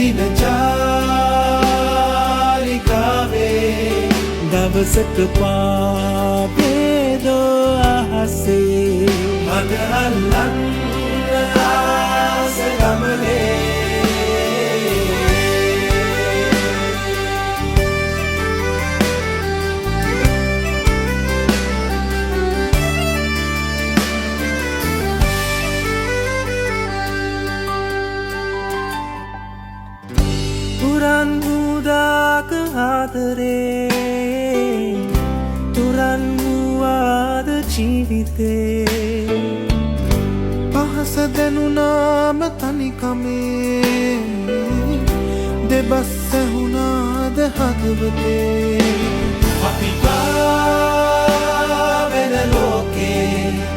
දින චාරිකාවේ දවසක පාබේදෝ අහසේ මග අල්ලන්න ආස ගමනේ තුරන් වූදාක ආදරේ තුරන් වූවාද ජීවිතේ පහස දැනුනාම තනිකමේ දෙබස් ඇහුණාද හදවතේ අපි පාවෙන ලෝකේ